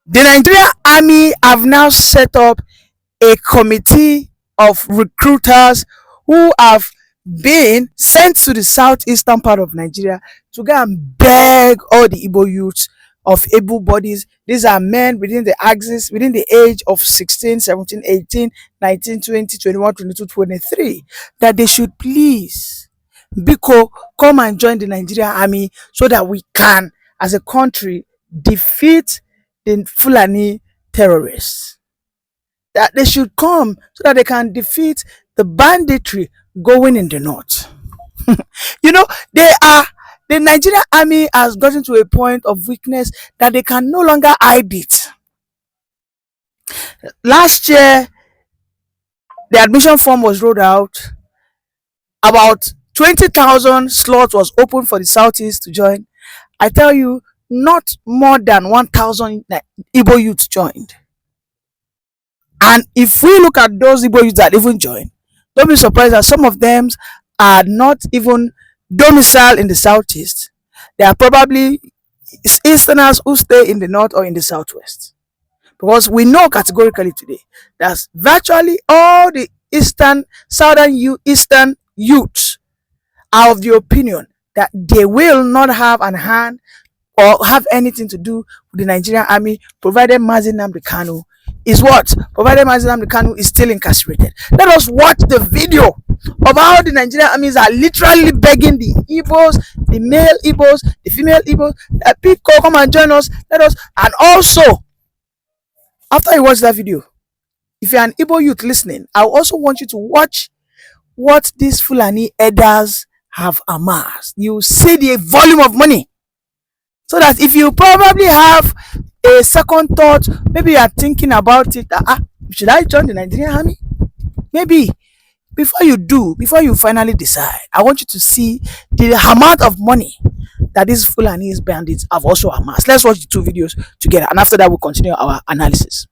The Nigerian army have now set up a committee of recruiters who have been sent to the southeastern part of Nigeria to go and beg all the Igbo youths of able bodies. These are men within the axis, within the age of 16, 17, 18, 19, 20, 21, 22, 23, that they should please, Biko, come and join the Nigerian army so that we can, as a country, defeat the Fulani terrorists. That they should come so that they can defeat the banditry going in the north. You know, the Nigerian army has gotten to a point of weakness that they can no longer hide it. Last year, the admission form was rolled out. About 20,000 slots was open for the Southeast to join. I tell you, not more than 1,000 Igbo youths joined. And if we look at those Igbo youths that even joined, don't be surprised that some of them are not even domiciled in the Southeast. They are probably Easterners who stay in the North or in the Southwest. Because we know categorically today that virtually all the Eastern youths are of the opinion that they will not have an hand or have anything to do with the Nigerian army, provided Mazi Nnamdi Kanu is what? Provided Mazi Nnamdi Kanu is still incarcerated. Let us watch the video of how the Nigerian armies are literally begging the Igbos, the male Igbos, the female Igbos, that people come and join us. Let us, and also, after you watch that video, if you're an Igbo youth listening, I also want you to watch what these Fulani elders have amassed. You see the volume of money. So that if you probably have a second thought, maybe you are thinking about it, should I join the Nigerian army? Maybe. Before you finally decide, I want you to see the amount of money that these Fulani bandits have also amassed. Let's watch the two videos together, and after that we'll continue our analysis.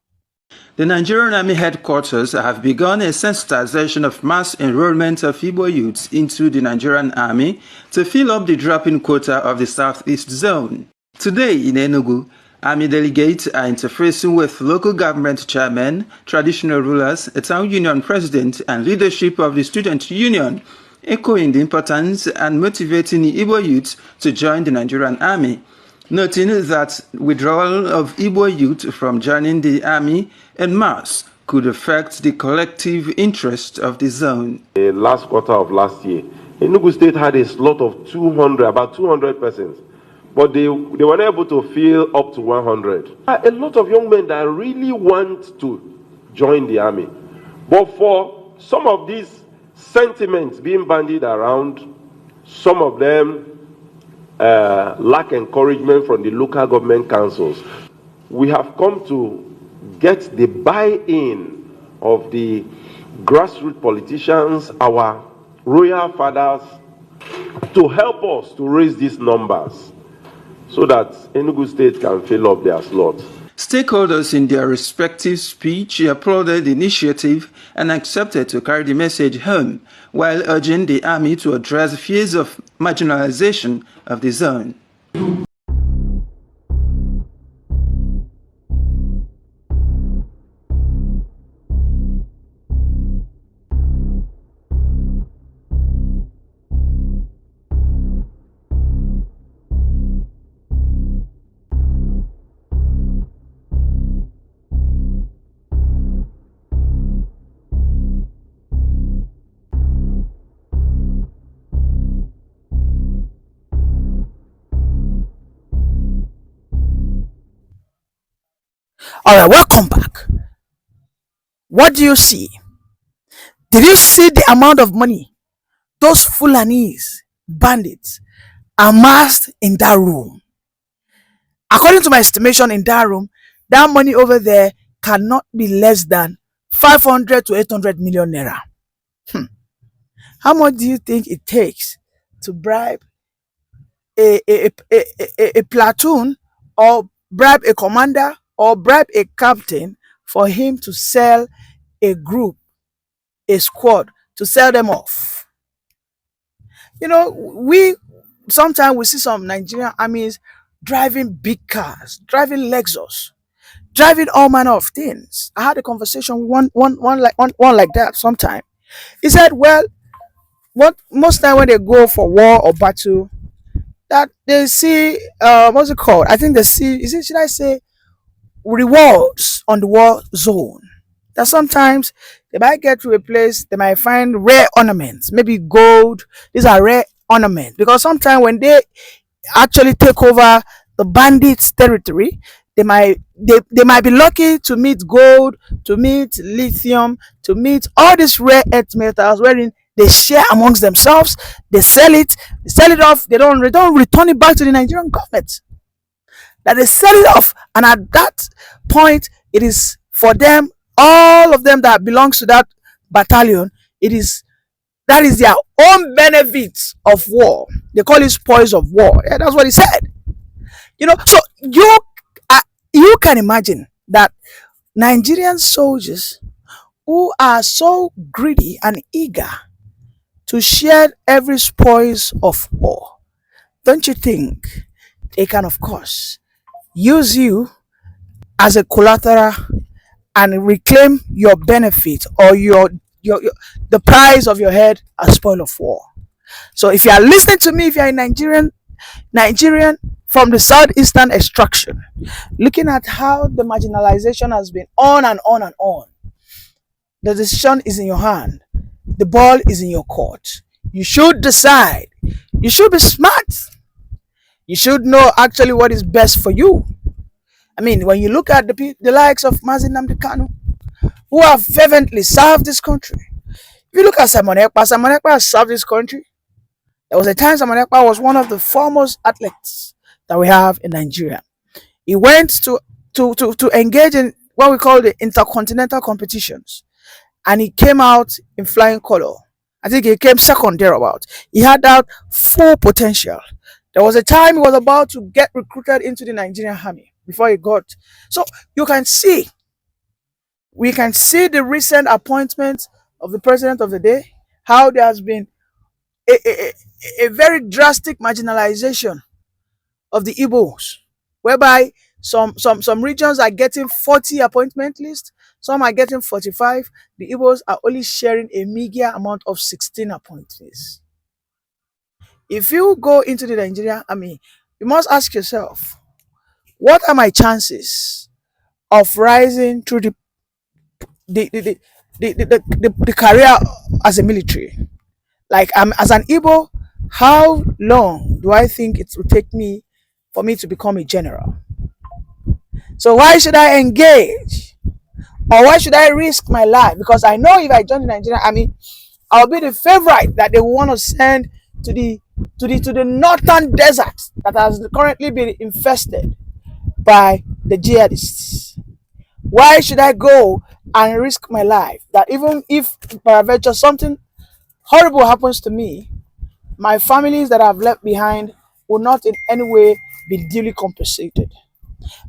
The Nigerian Army headquarters have begun a sensitization of mass enrollment of Igbo youths into the Nigerian Army to fill up the drop-in quota of the Southeast Zone. Today in Enugu, Army delegates are interfacing with local government chairmen, traditional rulers, a town union president, and leadership of the student union, echoing the importance and motivating the Igbo youths to join the Nigerian Army, noting that withdrawal of Igbo youth from joining the army en masse could affect the collective interest of the zone. The last quarter of last year, Enugu State had a slot of about 200 persons, but they were not able to fill up to 100. A lot of young men that really want to join the army, but for some of these sentiments being bandied around, some of them lack encouragement from the local government councils. We have come to get the buy-in of the grassroots politicians, our royal fathers, to help us to raise these numbers so that Enugu State can fill up their slots. Stakeholders in their respective speech applauded the initiative and accepted to carry the message home, while urging the army to address fears of marginalization of the zone. All right, welcome back. What do you see? Did you see the amount of money those Fulanese bandits amassed in that room? According to my estimation, in that room, that money over there cannot be less than 500 to 800 million naira. How much do you think it takes to bribe a platoon, or bribe a commander, or bribe a captain for him to sell a group, a squad, to sell them off? You know, sometimes we see some Nigerian armies driving big cars, driving Lexus. driving all manner of things. I had a conversation with one like that sometime. He said, well, what most time when they go for war or battle, that they see what's it called? I think they see, is it, should I say, rewards on the war zone. That sometimes they might get to a place, they might find rare ornaments, maybe gold. These are rare ornaments because sometimes when they actually take over the bandits territory, they might be lucky to meet gold, to meet lithium, to meet all these rare earth metals wherein they share amongst themselves. They sell it off. They don't return it back to the Nigerian government. That they sell it off, and at that point, it is for them, all of them that belongs to that battalion. It is that is their own benefits of war. They call it spoils of war. Yeah, that's what he said. So uh, you can imagine that Nigerian soldiers who are so greedy and eager to share every spoils of war, don't you think they can, of course, use you as a collateral and reclaim your benefit or your the price of your head as spoil of war? So if you are listening to me, if you are a Nigerian from the southeastern extraction, looking at how the marginalization has been on and on and on, the decision is in your hand. The ball is in your court. You should decide. You should be smart. You should know actually what is best for you. I mean, when you look at the likes of Mazin Namdekanu, who have fervently served this country. If you look at Simon Ekpa has served this country. There was a time Simon Ekpa was one of the foremost athletes that we have in Nigeria. He went to engage in what we call the intercontinental competitions, and he came out in flying color. I think he came second thereabout. He had that full potential. There was a time he was about to get recruited into the Nigerian army before he got. So we can see the recent appointment of the president of the day, how there has been a very drastic marginalization of the Igbos, whereby some regions are getting 40 appointment lists, some are getting 45. The Igbos are only sharing a meager amount of 16 appointments. If you go into the Nigerian army, you must ask yourself, what are my chances of rising through the career as a military? Like, as an Igbo, how long do I think it will take me for me to become a general? So why should I engage? Or why should I risk my life? Because I know if I join the Nigerian army, I'll be the favorite that they want to send to the northern desert that has currently been infested by the jihadists. Why should I go and risk my life? That even if peradventure something horrible happens to me, my families that I've left behind will not in any way be duly compensated.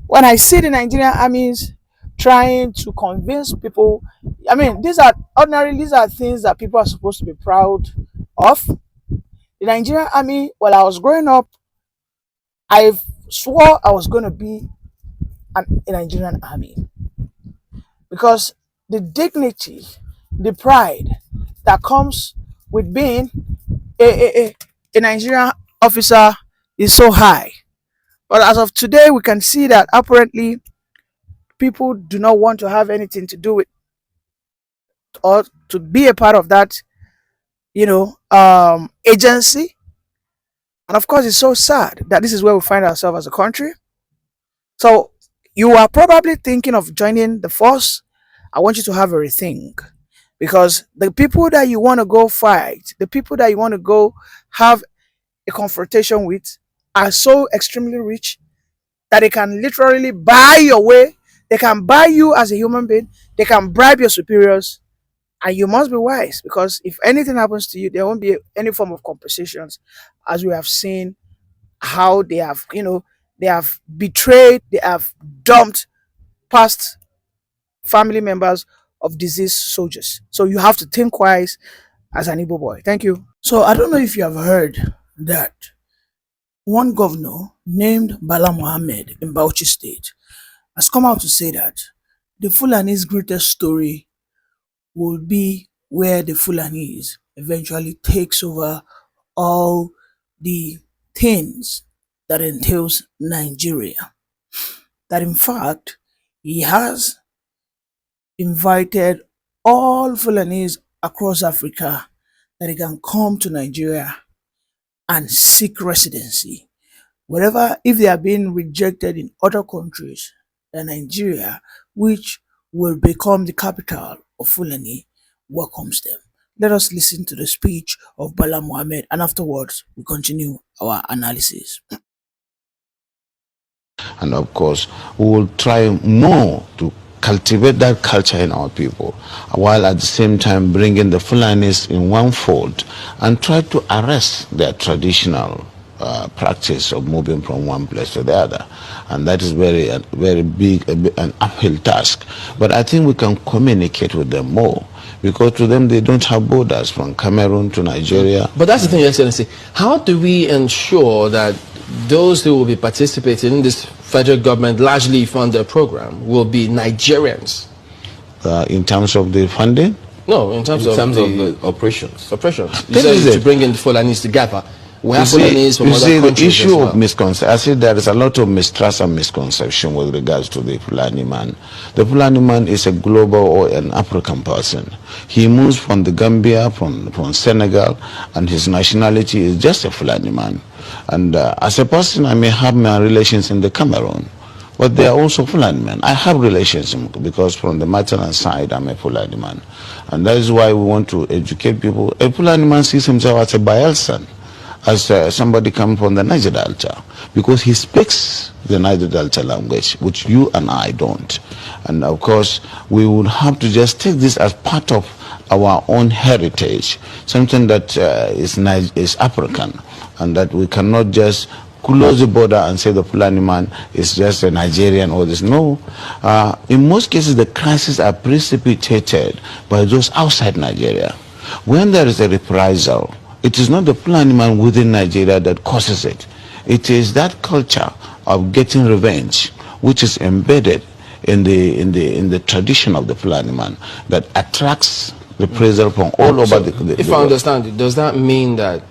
When I see the Nigerian armies trying to convince people, I mean, these are things that people are supposed to be proud of. The Nigerian army, while I was growing up, I swore I was going to be a Nigerian army, because the dignity, the pride that comes with being a Nigerian officer is so high. But as of today, we can see that apparently people do not want to have anything to do with or to be a part of that, agency. And of course, it's so sad that this is where we find ourselves as a country. So you are probably thinking of joining the force. I want you to have a rethink, because the people that you want to go fight, the people that you want to go have a confrontation with, are so extremely rich that they can literally buy your way. They can buy you as a human being. They can bribe your superiors. And you must be wise, because if anything happens to you, there won't be any form of compensations, as we have seen how they have betrayed, they have dumped past family members of deceased soldiers. So you have to think wise as an Igbo boy. Thank you. So I don't know if you have heard that one governor named Bala Mohammed in Bauchi State has come out to say that the Fulani's greatest story will be where the Fulanese eventually takes over all the things that entails Nigeria. That in fact, he has invited all Fulanese across Africa that they can come to Nigeria and seek residency. Wherever, if they are being rejected in other countries than Nigeria, which will become the capital of Fulani, welcomes them. Let us listen to the speech of Bala Mohammed, and afterwards we continue our analysis. And of course, we will try more to cultivate that culture in our people, while at the same time bringing the Fulanis in one fold and try to arrest their traditional practice of moving from one place to the other. And that is very big, an uphill task. But I think we can communicate with them more, because to them they don't have borders from Cameroon to Nigeria. But that's the thing, Your Excellency. How do we ensure that those who will be participating in this federal government largely funded program will be Nigerians? In terms of the funding? No, in terms of the operations. You said to bring in the Fulanis together. We have Fulanis from other countries. The issue well. of misconception, I see there is a lot of mistrust and misconception with regards to the Fulani man. The Fulani man is a global or an African person. He moves from the Gambia, from Senegal, and his nationality is just a Fulani man. And as a person, I may have my relations in the Cameroon, but they are also Fulani men. I have relations because from the maternal side, I'm a Fulani man. And that is why we want to educate people. A Fulani man sees himself as a Bayelsan, as somebody coming from the Niger Delta, because he speaks the Niger Delta language, which you and I don't. And of course, we would have to just take this as part of our own heritage, something that is African, and that we cannot just close the border and say the Fulani man is just a Nigerian or this. No. In most cases, the crises are precipitated by those outside Nigeria. When there is a reprisal, it is not the Fulani man within Nigeria that causes it. It is that culture of getting revenge, which is embedded in the tradition of the Fulani man, that attracts reprisal from all over the world. If I understand, does that mean that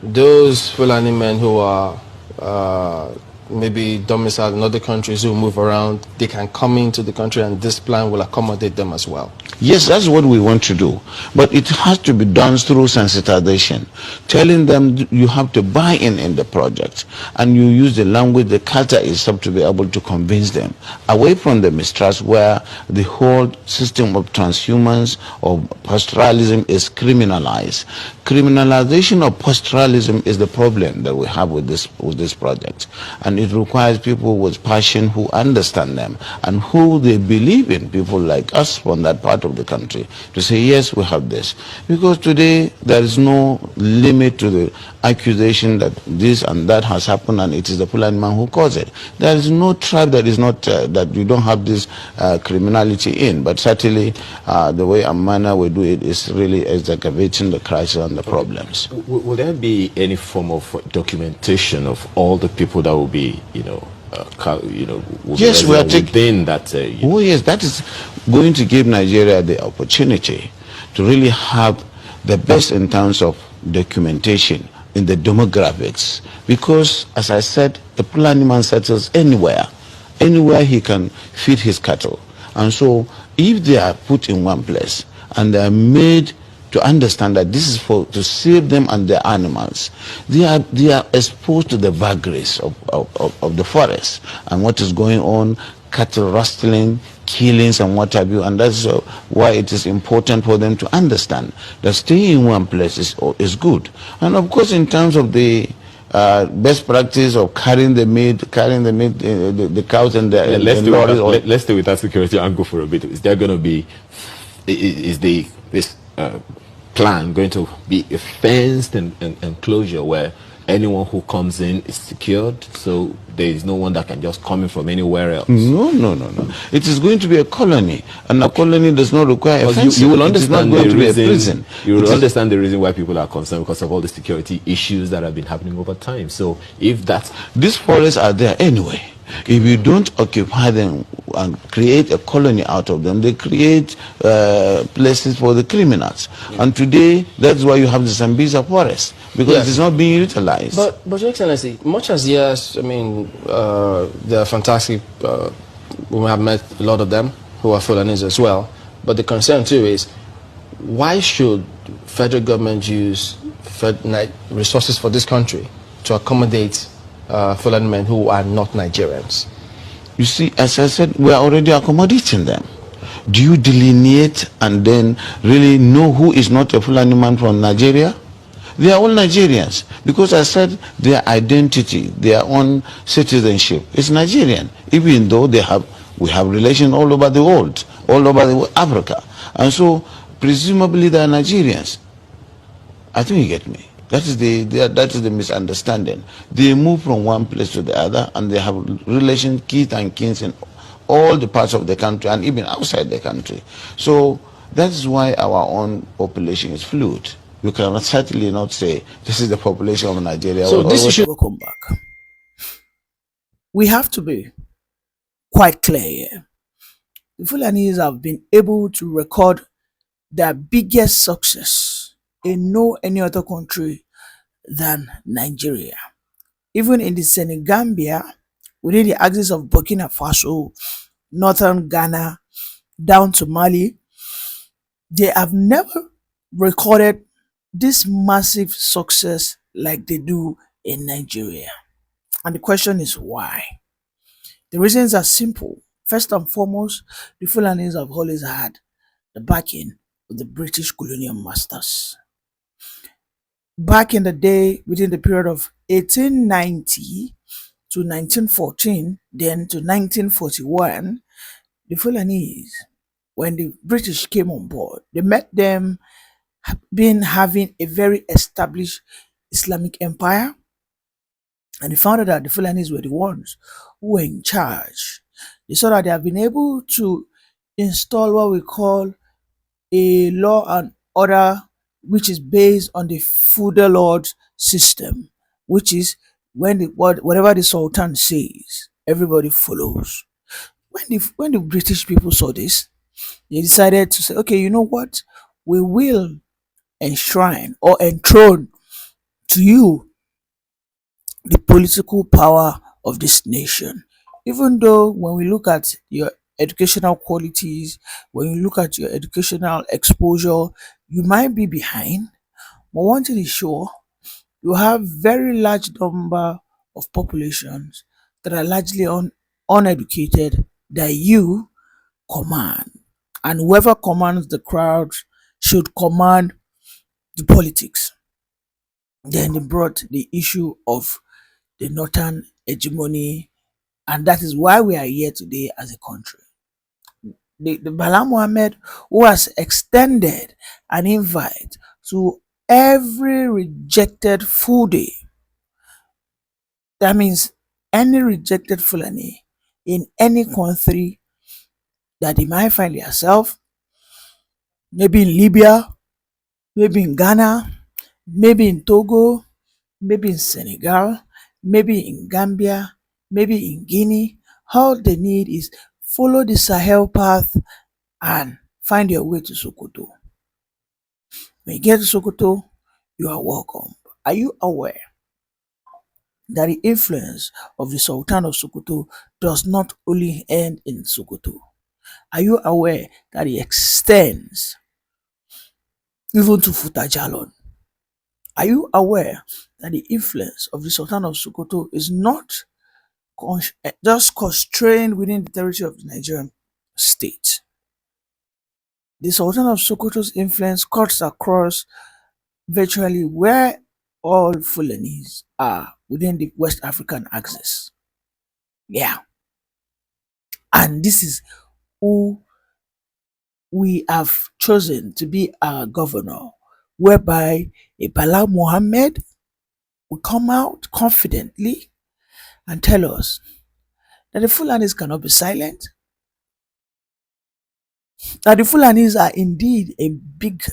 those Fulani men who are maybe domiciled in other countries, who move around, they can come into the country and this plan will accommodate them as well? Yes, that's what we want to do. But it has to be done through sensitization, telling them you have to buy in the project, and you use the language, the culture itself to be able to convince them, away from the mistrust where the whole system of transhumance or pastoralism is criminalized. Criminalization of pastoralism is the problem that we have with this project. And it requires people with passion who understand them and who they believe in, people like us from that part of the country, to say, yes, we have this. Because today there is no limit to the accusation that this and that has happened and it is the Fulani man who caused it. There is no tribe that is not, that you don't have this criminality in. But certainly the way and manner we do it is really exacerbating the crisis and the problems. Will there be any form of documentation of all the people that will be, yes, we are within that? Oh yes, that is going to give Nigeria the opportunity to really have the best in terms of documentation in the demographics, because as I said, the Fulani man settles anywhere he can feed his cattle. And so if they are put in one place and they are made to understand that this is to save them and their animals, they are exposed to the vagaries of the forest and what is going on, cattle rustling, killings and what have you. And that's why it is important for them to understand that staying in one place is good. And of course, in terms of the best practice of carrying the meat, the cows and the lorries. Let's stay with that security angle for a bit. Is there going to be, this plan going to be a fenced enclosure where anyone who comes in is secured, so there is no one that can just come in from anywhere else? No. It is going to be a colony, and a colony does not require a fence. You will understand the reason. You will understand the reason why people are concerned, because of all the security issues that have been happening over time. So if that's, these forests are there anyway. If you don't occupy them and create a colony out of them, they create places for the criminals. And today, that's why you have the Sambisa forest, because Yes. it is not being utilized. But Your Excellency, much as yes, I mean, they're fantastic. We have met a lot of them who are Fulanese as well. But the concern too is, why should federal government use resources for this country to accommodate Fulani men who are not Nigerians? You see, as I said, we are already accommodating them. Do you delineate and then really know who is not a Fulani man from Nigeria? They are all Nigerians, because I said their identity, their own citizenship is Nigerian, even though we have relations all over the world, all over Africa. And so, presumably they are Nigerians. I think you get me. That is the misunderstanding. They move from one place to the other, and they have relations, kith and kins in all the parts of the country and even outside the country. So that is why our own population is fluid. You can certainly not say this is the population of Nigeria. So this issue. Welcome back. We have to be quite clear here. The Fulanis have been able to record their biggest success in no any other country than Nigeria. Even in the Senegambia, within the axis of Burkina Faso, northern Ghana, down to Mali, they have never recorded this massive success like they do in Nigeria. And the question is why? The reasons are simple. First and foremost, the Fulanis have always had the backing of the British colonial masters. Back in the day, within the period of 1890 to 1914, then to 1941, the Fulanese, when the British came on board, they met them having a very established Islamic empire, and they found out that the Fulanese were the ones who were in charge. They saw that they have been able to install what we call a law and order which is based on the feudal lord system, which is whatever the Sultan says, everybody follows. When the British people saw this, they decided to say, okay, you know what? We will enshrine or enthrone to you the political power of this nation. Even though when we look at your educational qualities, when you look at your educational exposure, you might be behind, but one thing is sure, you have very large number of populations that are largely uneducated that you command. And whoever commands the crowd should command the politics. Then they brought the issue of the northern hegemony, and that is why we are here today as a country. The Bala Mohammed, who has extended an invite to every rejected Fude, that means any rejected Fulani in any country that they might find yourself, maybe in Libya, maybe in Ghana, maybe in Togo, maybe in Senegal, maybe in Gambia, maybe in Guinea. All they need is follow the Sahel path and find your way to Sokoto. When you get to Sokoto, you are welcome. Are you aware that the influence of the Sultan of Sokoto does not only end in Sokoto? Are you aware that it extends even to Futajalon? Are you aware that the influence of the Sultan of Sokoto is not just constrained within the territory of the Nigerian state? The Sultan of Sokoto's influence cuts across virtually where all Fulanis are within the West African axis. Yeah. And this is who we have chosen to be our governor, whereby a Bala Mohammed will come out confidently and tell us that the Fulanis cannot be silent, that the Fulanis are indeed a big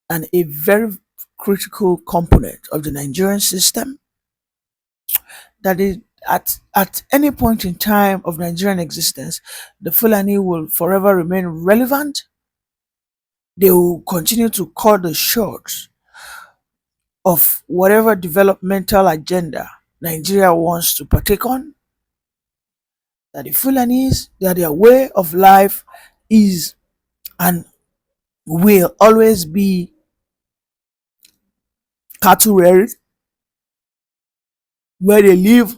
and a very critical component of the Nigerian system, that they at any point in time of Nigerian existence, the Fulani will forever remain relevant. They will continue to call the shots of whatever developmental agenda Nigeria wants to partake on. That the Fulanis, that their way of life is and will always be cattle rearing, where they live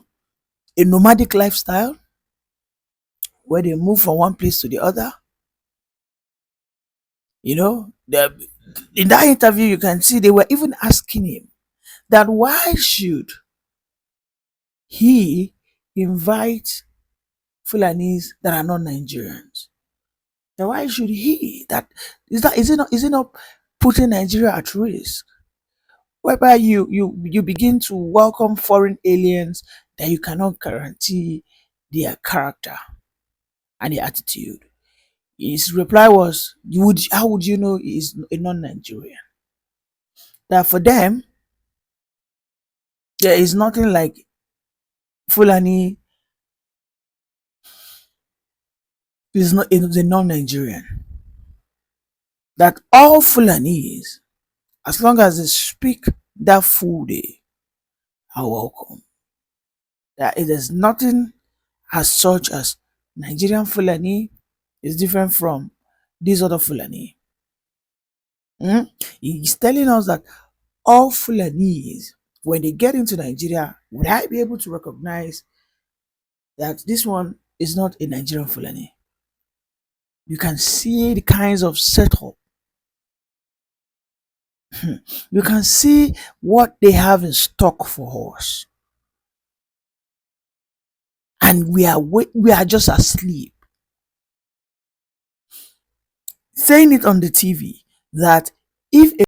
a nomadic lifestyle, where they move from one place to the other. You know, in that interview, you can see they were even asking him that why should he invite Fulanis that are not Nigerians? Then why should he? Is it not putting Nigeria at risk? Whereby you begin to welcome foreign aliens that you cannot guarantee their character and their attitude. His reply was, how would you know he is a non-Nigerian? That for them, there is nothing like Fulani is a non-Nigerian. That all Fulanis, as long as they speak that full day, are welcome. That it is nothing as such as Nigerian Fulani is different from these other Fulani. He's telling us that all Fulanis, when they get into Nigeria, would I be able to recognize that this one is not a Nigerian Fulani? You can see the kinds of setup. You can see what they have in stock for us. And we are just asleep. Saying it on the TV that if